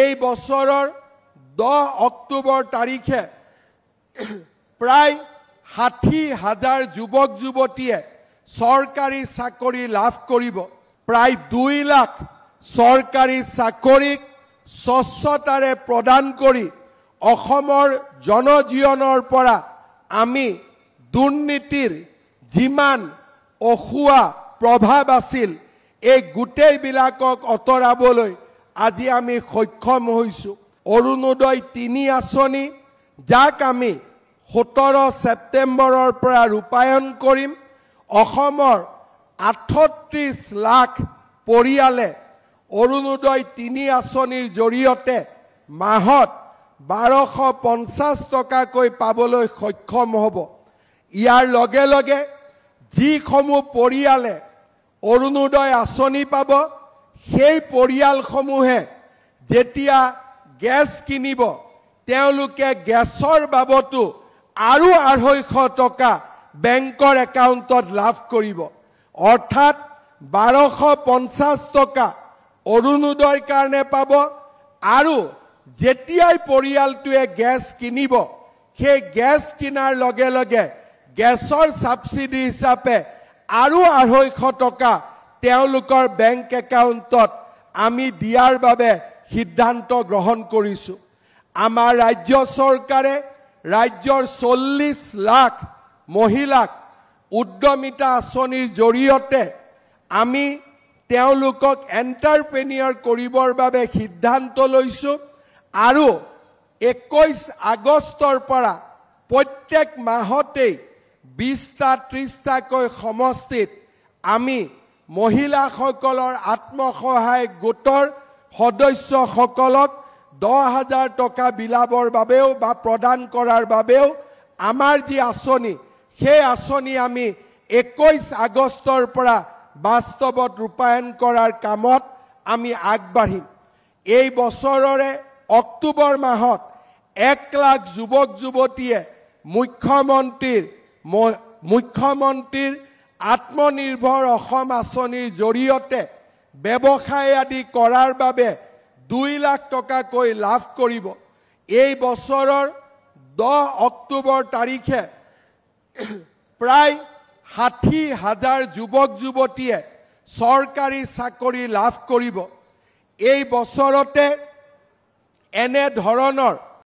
এই বছৰৰ 10 অক্টোবৰ তাৰিখে প্ৰায় 60,000 যুৱক যুৱতীয়ে চৰকাৰী চাকৰি লাভ কৰিব। প্ৰায় 2 লাখ চৰকাৰী চাকৰিক স্বচ্ছতাৰে প্ৰদান কৰি অসমৰ জনজীৱনৰ পৰা আমি দুৰ্নীতিৰ যিমান অখুৱা প্ৰভাৱ আছিল এই গোটেইবিলাকক অতৰাবলৈ আজি আমি সক্ষম হৈছোঁ। অৰুণোদয় 3 আঁচনি যাক আমি 17 ছেপ্টেম্বৰৰ পৰা ৰূপায়ণ কৰিম। অসমৰ 38 লাখ পৰিয়ালে অৰুণোদয় 3 আঁচনিৰ জৰিয়তে মাহত 1250 টকাকৈ পাবলৈ সক্ষম হ'ব। ইয়াৰ লগে লগে যিসমূহ পৰিয়ালে অৰুণোদয় আঁচনি পাব সেই পৰিয়ালসমূহে যেতিয়া গেছ কিনিব তেওঁলোকে গেছৰ বাবতো আৰু 250 টকা বেংকৰ একাউণ্টত লাভ কৰিব। অৰ্থাৎ 1250 টকা অৰুণোদয়ৰ কাৰণে পাব আৰু যেতিয়াই পৰিয়ালটোৱে গেছ কিনিব সেই গেছ কিনাৰ লগে লগে গেছৰ সাবসিডি হিচাপে আৰু 250 টকা তেওঁলোকৰ বেংক একাউণ্টত আমি দিয়াৰ বাবে সিদ্ধান্ত গ্ৰহণ কৰিছোঁ। আমাৰ ৰাজ্য চৰকাৰে ৰাজ্যৰ 40 লাখ মহিলাক উদ্যমিতা আঁচনিৰ জৰিয়তে আমি তেওঁলোকক এণ্টাৰপ্ৰেনিয়ৰ কৰিবৰ বাবে সিদ্ধান্ত লৈছোঁ আৰু 21 আগষ্টৰ পৰা প্ৰত্যেক মাহতেই 20টা 30টাকৈ সমষ্টিত আমি মহিলাসকলৰ আত্মসহায়ক গোটৰ সদস্যসকলক 10,000 টকা বিলাবৰ বাবেও বা প্ৰদান কৰাৰ বাবেও আমাৰ যি আঁচনি সেই আঁচনি আমি 21 আগষ্টৰ পৰা বাস্তৱত ৰূপায়ণ কৰাৰ কামত আমি আগবাঢ়িম। এই বছৰৰে অক্টোবৰ মাহত 1 লাখ যুৱক যুৱতীয়ে মুখ্যমন্ত্ৰীৰ আত্মনিৰ্ভৰ অসম আঁচনিৰ জৰিয়তে ব্যৱসায় আদি কৰাৰ বাবে 2 লাখ টকাকৈ লাভ কৰিব। এই বছৰৰ 10 অক্টোবৰ তাৰিখে প্ৰায় 60,000 যুৱক যুৱতীয়ে চৰকাৰী চাকৰি লাভ কৰিব। এই বছৰতে এনে ধৰণৰ